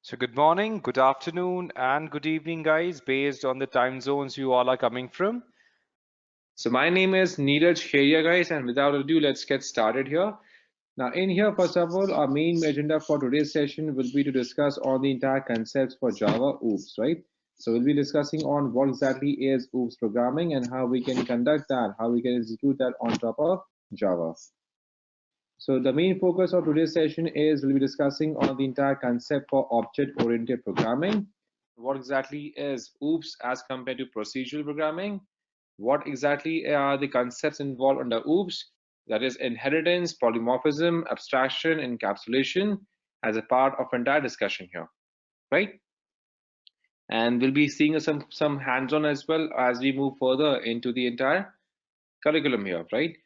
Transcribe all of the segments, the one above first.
So good morning, good afternoon, and good evening, guys, based on the time zones you all are coming from. So my name is Neeraj Kheria, guys, and without ado, let's get started here. Now, in here, first of all, our main agenda for today's session will be to discuss all the entire concepts for Java OOPS, right? So we'll be discussing on what exactly is OOPS programming and how we can conduct that, how we can execute that on top of Java. So the main focus of today's session is we'll be discussing on the entire concept for object-oriented programming. What exactly is OOPS as compared to procedural programming? What exactly are the concepts involved under OOPS? That is inheritance, polymorphism, abstraction, encapsulation as a part of entire discussion here, right? And we'll be seeing some hands-on as well as we move further into the entire curriculum here, right?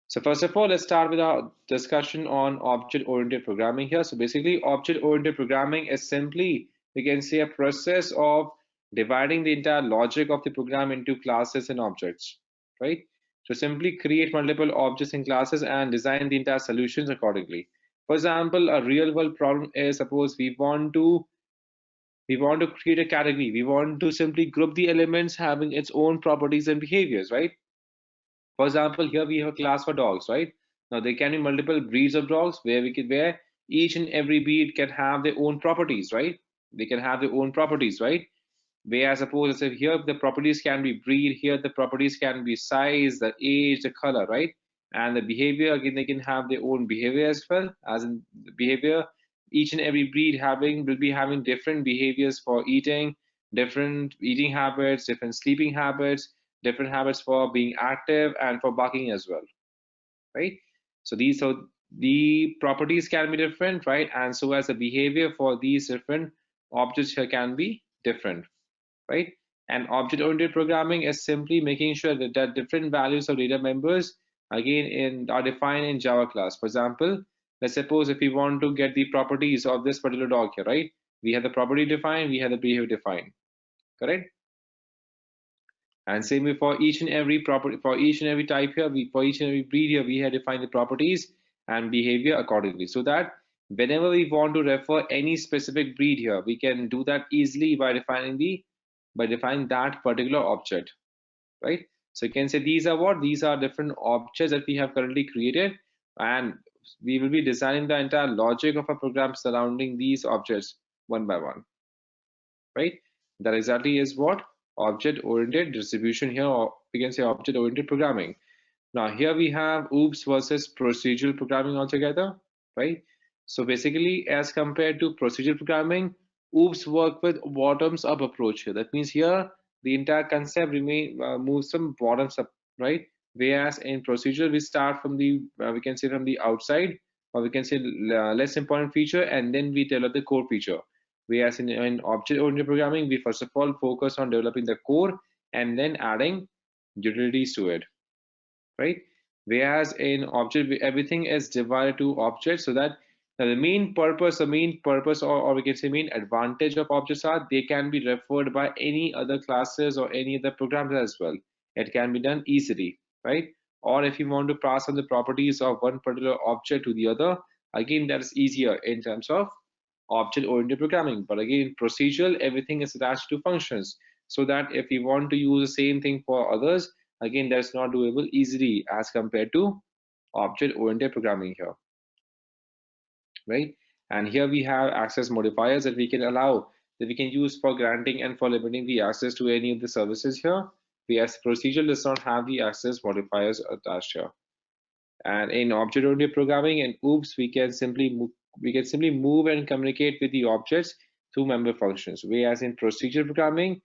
So first of all, let's start with our discussion on object-oriented programming here. So basically, object-oriented programming is simply, we can say, a process of dividing the entire logic of the program into classes and objects, right? So simply create multiple objects in classes and design the entire solutions accordingly. For example, a real-world problem is, suppose we want to create a category. We want to simply group the elements having its own properties and behaviors, right? For example, here we have a class for dogs, right? Now there can be multiple breeds of dogs where each and every breed can have their own properties, right? They can have their own properties, right? Where suppose if here the properties can be breed, here the properties can be size, the age, the color, right? And the behavior, again, they can have their own behavior as well, as in the behavior. Each and every breed will be having different behaviors for eating, different eating habits, different sleeping habits, different habits for being active and for barking as well, right? So the properties can be different, right? And so as the behavior for these different objects here can be different, right? And object-oriented programming is simply making sure that different values of data members again are defined in Java class. For example, let's suppose if we want to get the properties of this particular dog here, right? We have the property defined, we have the behavior defined, correct? And same way for each and every property, for each and every type here, for each and every breed here, we have defined the properties and behavior accordingly. So that whenever we want to refer any specific breed here, we can do that easily by defining that particular object, right? So you can say these are what? These are different objects that we have currently created, and we will be designing the entire logic of a program surrounding these objects one by one, right? That exactly is what object-oriented distribution here, or we can say object-oriented programming. Now here we have OOPS versus procedural programming altogether, right? So basically, as compared to procedural programming, OOPS work with bottoms-up approach here. That means here the entire concept moves from bottoms up, right? Whereas in procedural, we start from the we can say from the outside, or we can say less important feature, and then we develop the core feature. Whereas in object-oriented programming, we first of all focus on developing the core and then adding utilities to it, right? Whereas in object, everything is divided to objects, so that the main purpose, or we can say main advantage of objects are they can be referred by any other classes or any other programs as well. It can be done easily, right? Or if you want to pass on the properties of one particular object to the other, again, that is easier in terms of object-oriented programming. But again, procedural, everything is attached to functions, so that if you want to use the same thing for others, again, that's not doable easily as compared to object-oriented programming here, right? And here we have access modifiers that we can allow, that we can use for granting and for limiting the access to any of the services here. Whereas procedural does not have the access modifiers attached here. And in object-oriented programming and OOPS, we can simply move and communicate with the objects through member functions. Whereas in procedural programming,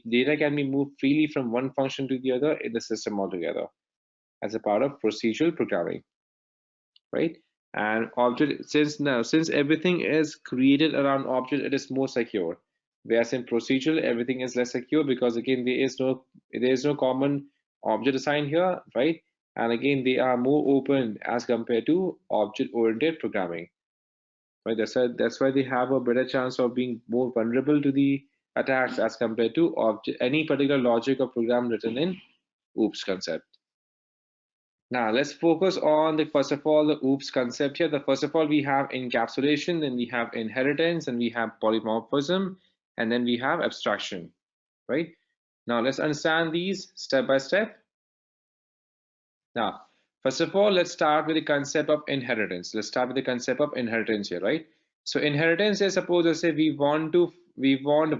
data can be moved freely from one function to the other in the system altogether as a part of procedural programming, right? And object, since everything is created around object, it is more secure. Whereas in procedural, everything is less secure because again there is no common object assigned here, right? And again they are more open as compared to object-oriented programming, right? That's why they have a better chance of being more vulnerable to the attacks as compared to any particular logic or program written in OOPS concept. Now let's focus on the first of all the OOPS concept here. The first of all we have encapsulation, then we have inheritance, and we have polymorphism, and then we have abstraction, right? Now let's understand these step by step. Now, first of all, let's start with the concept of inheritance. Let's start with the concept of inheritance here, right? So inheritance is, suppose let's say we want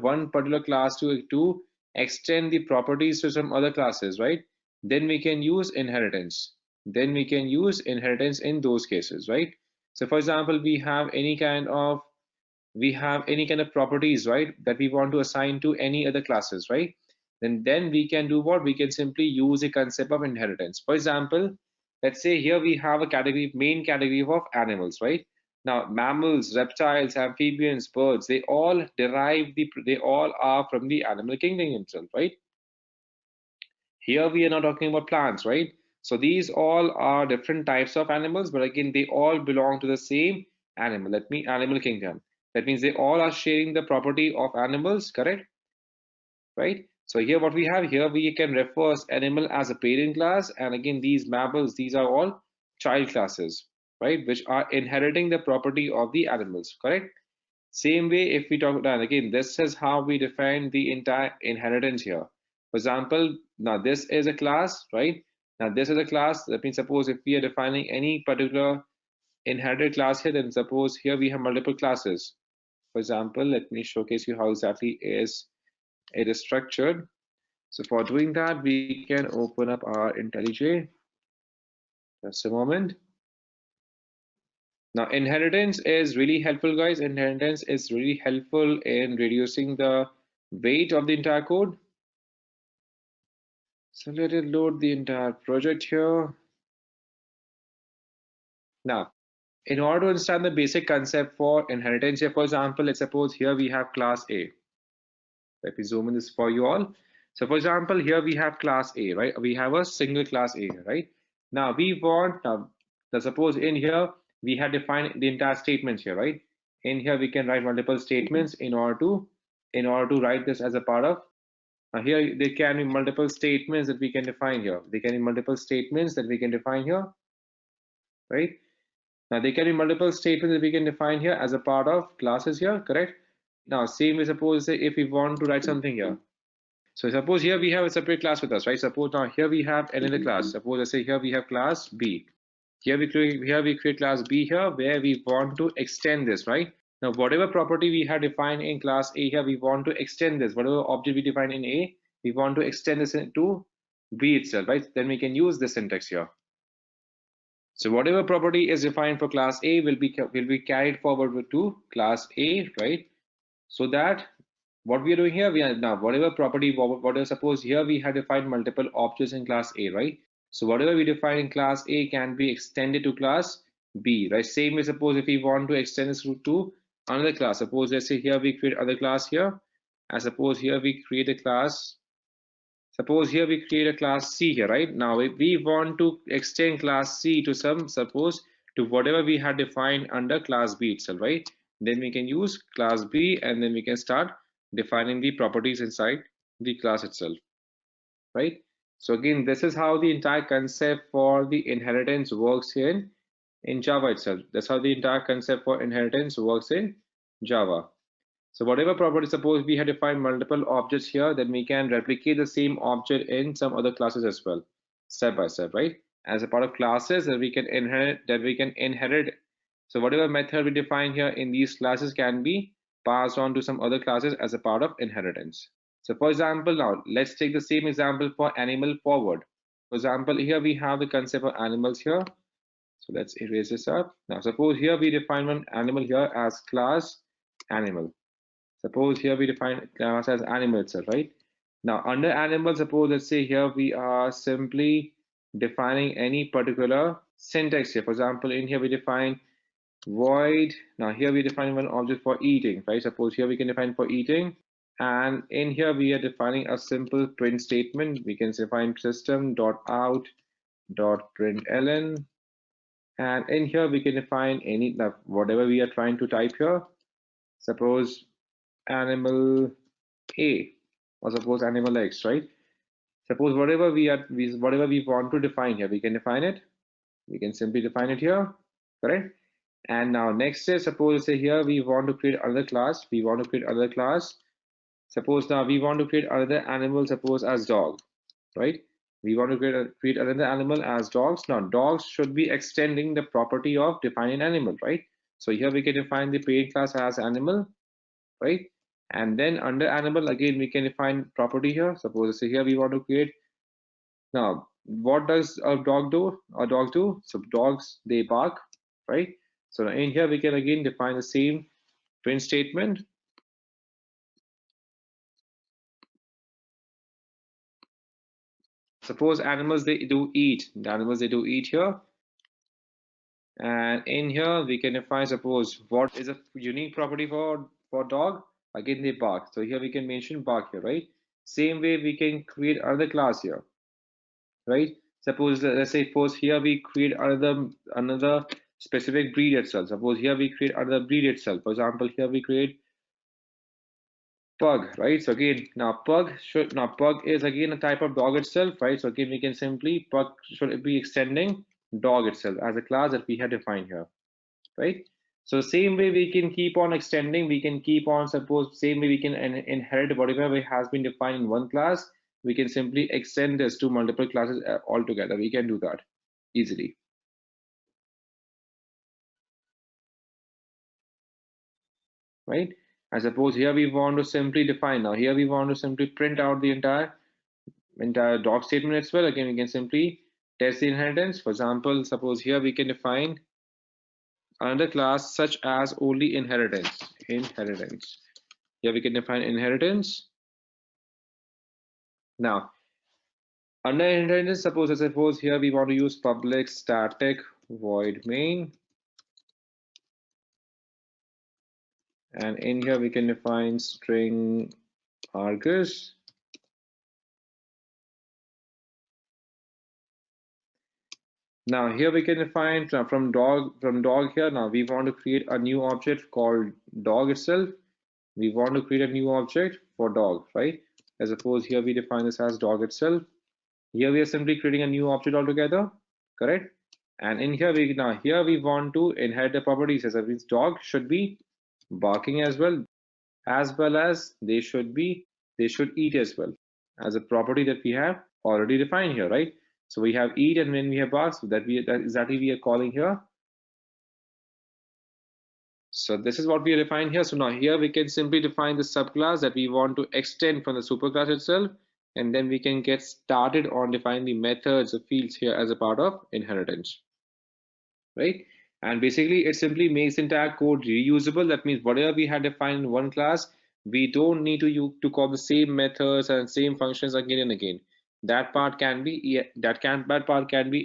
one particular class to extend the properties to some other classes, right? Then we can use inheritance. Then we can use inheritance in those cases, right? So for example, we have any kind of properties, right, that we want to assign to any other classes, right? Then we can do what? We can simply use a concept of inheritance. For example, let's say here we have a category, main category of animals, right? Now mammals, reptiles, amphibians, birds, they all are from the animal kingdom itself, right? Here we are not talking about plants, right? So these all are different types of animals, but again, they all belong to the same animal kingdom. That means they all are sharing the property of animals, correct? Right? So here what we have here, we can refer animal as a parent class, and again, these mammals, these are all child classes, right? Which are inheriting the property of the animals, correct? Same way, if we talk about, again, this is how we define the entire inheritance here. For example, now this is a class, right? Now this is a class. That means suppose if we are defining any particular inherited class here, then suppose here we have multiple classes. For example, let me showcase you how exactly it is structured. So for doing that, we can open up our IntelliJ. Just a moment. Now, inheritance is really helpful, guys. Inheritance is really helpful in reducing the weight of the entire code. So let it load the entire project here. Now, in order to understand the basic concept for inheritance here, for example, let's suppose here we have class A. Let me zoom in this for you all. So for example, here we have class A, right? We have a single class A, right? Now we want, suppose in here, we have defined the entire statements here, right? In here, we can write multiple statements in order to write this as a part of, here there can be multiple statements that we can define here. There can be multiple statements that we can define here, right? Now there can be multiple statements that we can define here as a part of classes here, correct? Now, same way, suppose if we want to write something here. So suppose here we have a separate class with us, right? Suppose now here we have another class. Suppose let's say here we have class B. Here we create class B here where we want to extend this, right? Now whatever property we have defined in class A here, we want to extend this. Whatever object we define in A, we want to extend this into B itself, right? Then we can use this syntax here. So whatever property is defined for class A will be carried forward to class A, right? So that what we are doing here, we are now whatever property, whatever, suppose here we have defined multiple objects in class A, right? So whatever we define in class A can be extended to class B, right? Same way, suppose if we want to extend this to another class, suppose let's say here we create other class here, and suppose here we create a class, suppose here we create a class C here, right? Now if we want to extend class C to suppose to whatever we had defined under class B itself, right? Then we can use class B and then we can start defining the properties inside the class itself, right? So again, this is how the entire concept for the inheritance works here in Java itself. That's how the entire concept for inheritance works in Java. So whatever property, suppose we had defined multiple objects here, then we can replicate the same object in some other classes as well, step by step, right? As a part of classes that we can inherit. So whatever method we define here in these classes can be passed on to some other classes as a part of inheritance. So for example, now let's take the same example for animal forward. For example, here we have the concept of animals here. So let's erase this up. Now suppose here we define one animal here as class animal. Suppose here we define class as animal itself, right? Now under animal, suppose let's say here we are simply defining any particular syntax here. For example, in here we define void. Now here we define one object for eating, right? Suppose here we can define for eating, and in here we are defining a simple print statement. We can define system.out.println, and in here we can define any whatever we are trying to type here. Suppose animal A, or suppose animal X, right? Suppose whatever we want to define here, we can define it. We can simply define it here, correct? And now next is, suppose say here we want to create another class. We want to create another class. Suppose now we want to create another animal, suppose as dog, right? We want to create another animal as dogs. Now dogs should be extending the property of defining animal, right? So here we can define the parent class as animal, right? And then under animal again we can define property here. Suppose say here we want to create, now what does a dog do? A dog do? So dogs, they bark, right? So in here we can again define the same print statement. Suppose animals, they do eat. The animals, they do eat here. And in here we can define, suppose what is a unique property for dog. Again they bark. So here we can mention bark here, right? Same way we can create another class here, right? Suppose let's say suppose here we create another specific breed itself. Suppose here we create another breed itself. For example, here we create pug, right? So again, now pug is again a type of dog itself, right? So again we can simply pug should be extending dog itself as a class that we had defined here, right? So same way we can keep on extending, we can keep on, suppose same way we can inherit whatever has been defined in one class, we can simply extend this to multiple classes altogether. We can do that easily, right? I suppose here we want to simply define, now here we want to simply print out the entire dog statement as well. Again, we can simply test the inheritance. For example, suppose here we can define another class such as only inheritance. Here we can define inheritance. Now under inheritance, suppose here we want to use public static void main, and in here we can define string argus. Now here we can define from dog here. Now we want to create a new object called dog itself. We want to create a new object for dog, right? As suppose here we define this as dog itself. Here we are simply creating a new object altogether, correct? And in here here we want to inherit the properties, as means dog should be barking as well as they should eat as well, as a property that we have already defined here, right? So we have eat and when we have bark, so that exactly we are calling here. So this is what we defined here. So now here we can simply define the subclass that we want to extend from the superclass itself, and then we can get started on defining the methods of fields here as a part of inheritance, right? And basically it simply makes the entire code reusable. That means whatever we had defined in one class, we don't need to call the same methods and same functions again and again. That part can be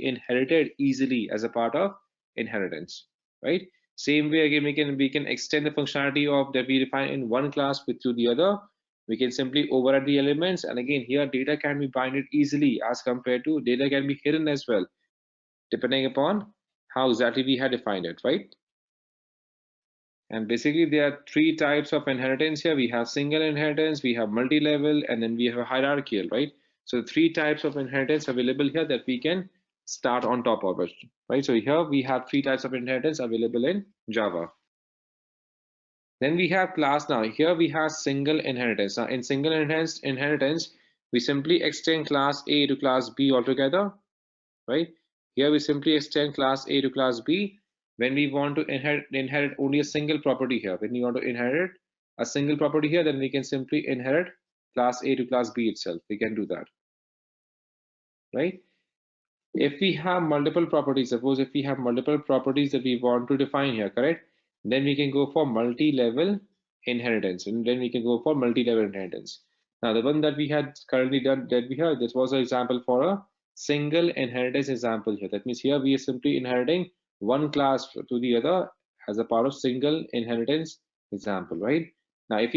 inherited easily as a part of inheritance, right? Same way again we can extend the functionality of that we define in one class to the other. We can simply override the elements, and again here data can be binded easily as compared to data can be hidden as well, depending upon how exactly we had defined it, right? And basically there are three types of inheritance here. We have single inheritance, we have multi-level, and then we have a hierarchical, right? So three types of inheritance available here that we can start on top of it, right? So here we have three types of inheritance available in Java. Then we have class. Now here we have single inheritance. Now in single inheritance, we simply extend class A to class B altogether, right? Here we simply extend class A to class B when we want to inherit only a single property here. When we want to inherit a single property here, then we can simply inherit class A to class B itself. We can do that, right? If we have multiple properties, suppose if we have multiple properties that we want to define here, correct? Then we can go for multi-level inheritance, and then we can go for multi-level inheritance. Now, the one that we had currently done that we have, this was an example for a single inheritance example here. That means here we are simply inheriting one class to the other as a part of single inheritance example, right? Now, if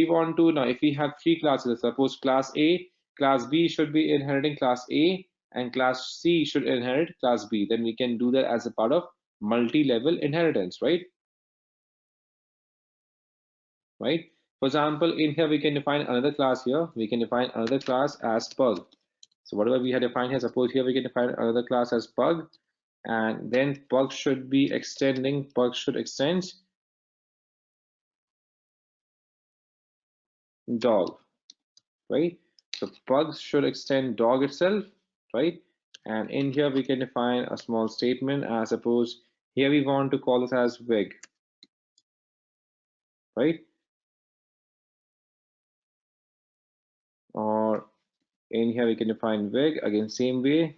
we have three classes, suppose class A, class B should be inheriting class A, and class C should inherit class B, then we can do that as a part of multi-level inheritance, right? Right? For example, in here we can define another class here. We can define another class as pug. So whatever we had defined here, suppose here we can define another class as pug, and then pug should be extending, pug should extend dog, right? So pug should extend dog itself, right? And in here we can define a small statement as, suppose here we want to call this as wig, right? Or in here we can define wig, again same way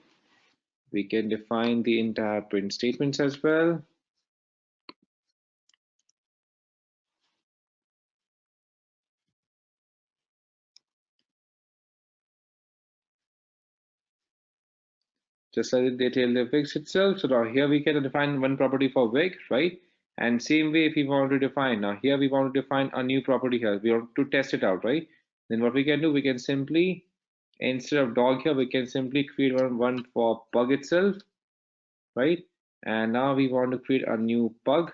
we can define the entire print statements as well. Just like they tell the wigs itself. So now here we can define one property for wig, right? And same way if we want to define, now here we want to define a new property here. We want to test it out, right? Then what we can do, we can simply, instead of dog here, we can simply create one for pug itself, right? And now we want to create a new pug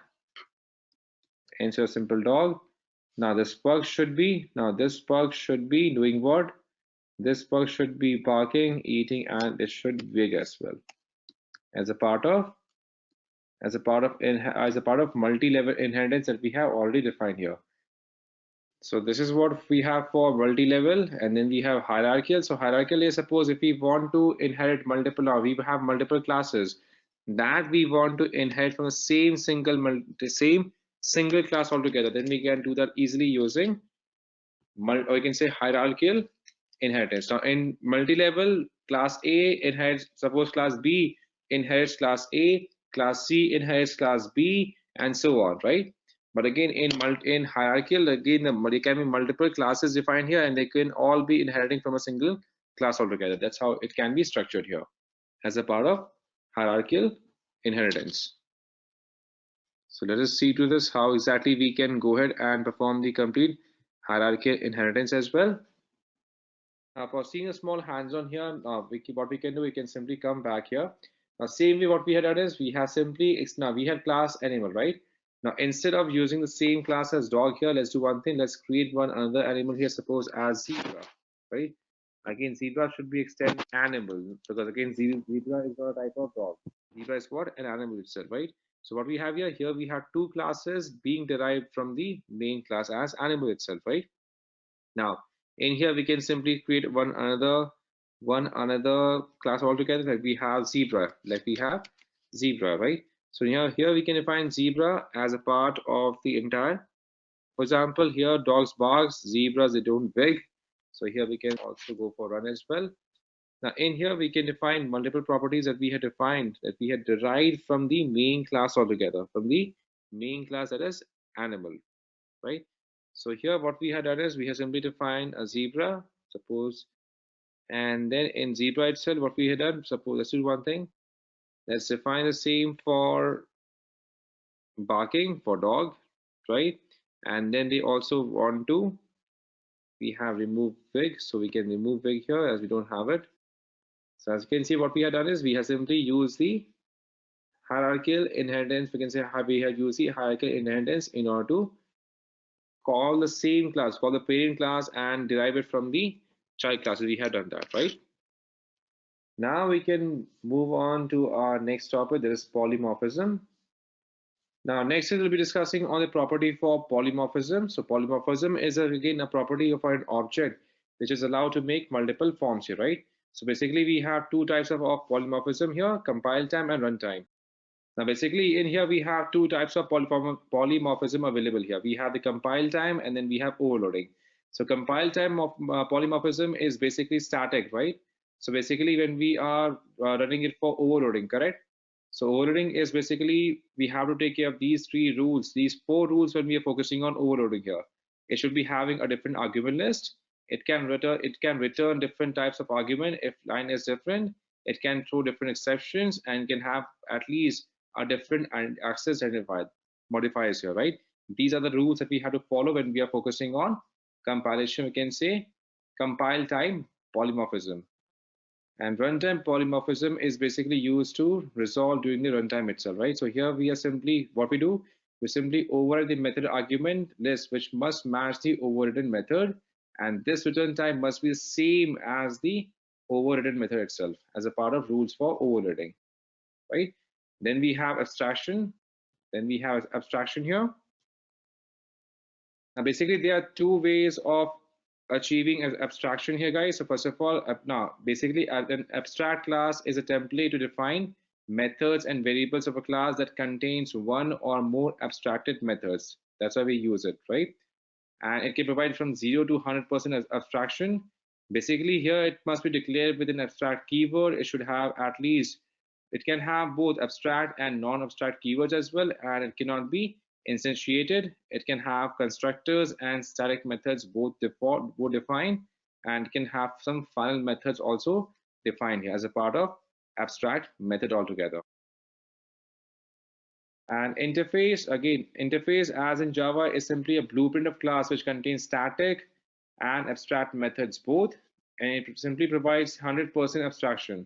instead of simple dog. Now this pug should be, doing what? This pug should be barking, eating, and it should wig as well as a part of multi-level inheritance that we have already defined here. So this is what we have for multi-level, and then we have hierarchical. So hierarchical is, suppose if we want to inherit multiple, or we have multiple classes that we want to inherit from the same single class altogether, then we can do that easily using or you can say hierarchical inheritance. Now in multi-level, class A inherits, suppose class B inherits class A, class C inherits class B, and so on, right? But again, in hierarchical, again, there can be multiple classes defined here, and they can all be inheriting from a single class altogether. That's how it can be structured here as a part of hierarchical inheritance. So let us see to this how exactly we can go ahead and perform the complete hierarchical inheritance as well. For seeing a small hands-on here, what we can do, we can simply come back here. Now, same way what we had done is we have simply, now we have class animal, right? Now, instead of using the same class as dog here, let's do one thing. Let's create one another animal here, suppose as zebra, right? Again, zebra should be extend animal, because again, zebra is not a type of dog. Zebra is what? An animal itself, right? So what we have here we have two classes being derived from the main class as animal itself, right? Now, in here we can simply create one another class altogether, like we have zebra, right? So here we can define zebra as a part of the entire. For example, here dogs barks, zebras they don't beg. So here we can also go for run as well. Now in here we can define multiple properties that we had defined, that we had derived from the main class altogether, from the main class, that is animal, right? So here what we had done is we have simply defined a zebra, suppose, and then in zebra itself what we had done, suppose, let's do one thing. Let's define the same for barking, for dog, right? And then they also want to, we have removed wig, so we can remove wig here as we don't have it. So as you can see, what we have done is we have simply used the hierarchical inheritance. We can say how we have used the hierarchical inheritance in order to call the same class, call the parent class, and derive it from the child classes. We have done that, right? Now we can move on to our next topic, that is polymorphism. Now next we'll be discussing on the property for polymorphism. So polymorphism is again a property of an object which is allowed to make multiple forms here, right? So basically we have two types of polymorphism here, compile time and runtime. Now, basically, in here we have two types of polymorphism available here. We have the compile time, and then we have overloading. So compile time of polymorphism is basically static, right? So basically, when we are running it for overloading, correct? So overloading is basically we have to take care of these three rules, these four rules when we are focusing on overloading here. It should be having a different argument list. It can return different types of argument if line is different. It can throw different exceptions and can have at least a different access identified modifiers here, right? These are the rules that we have to follow when we are focusing on compilation. We can say compile time polymorphism. And runtime polymorphism is basically used to resolve during the runtime itself, right? So here we are simply, what we do, we simply override the method argument list, which must match the overridden method. And this return time must be the same as the overridden method itself as a part of rules for overriding, right? Then we have abstraction. Then we have abstraction here. Now, basically, there are two ways of achieving an abstraction here, guys. So first of all, now basically an abstract class is a template to define methods and variables of a class that contains one or more abstracted methods. That's why we use it, right? And it can provide from 0 to 100% as abstraction. Basically, here it must be declared with an abstract keyword. It should have at least, it can have both abstract and non-abstract keywords as well, and it cannot be instantiated. It can have constructors and static methods both defined, and can have some final methods also defined here as a part of abstract method altogether. And interface, again, interface as in Java is simply a blueprint of class which contains static and abstract methods both, and it simply provides 100% abstraction.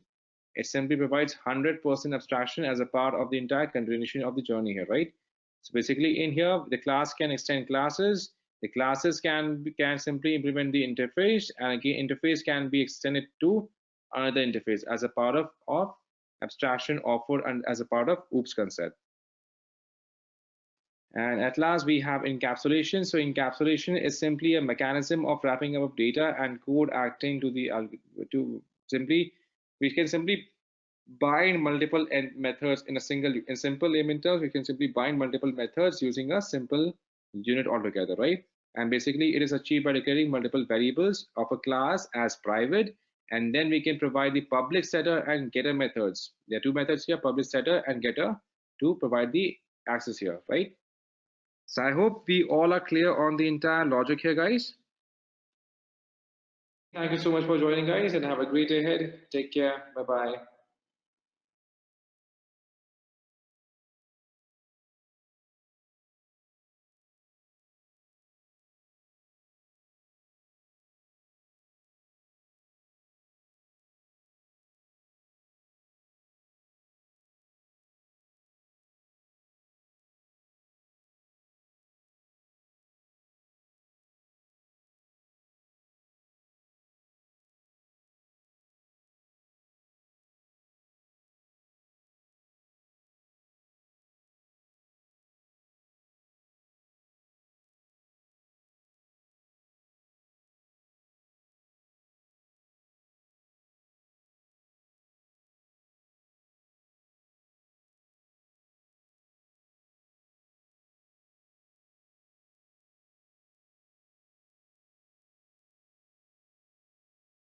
It simply provides 100% abstraction as a part of the entire continuation of the journey here, right? So basically in here, the class can extend classes. The classes can simply implement the interface, and again, interface can be extended to another interface as a part of abstraction offered and as a part of OOPS concept. And at last, we have encapsulation. So encapsulation is simply a mechanism of wrapping up of data and code acting to the we can simply bind multiple methods in a simple layman terms. We can simply bind multiple methods using a simple unit altogether, right? And basically, it is achieved by declaring multiple variables of a class as private, and then we can provide the public setter and getter methods. There are two methods here, public setter and getter, to provide the access here, right? So I hope we all are clear on the entire logic here, guys. Thank you so much for joining, guys, and have a great day ahead. Take care. Bye-bye.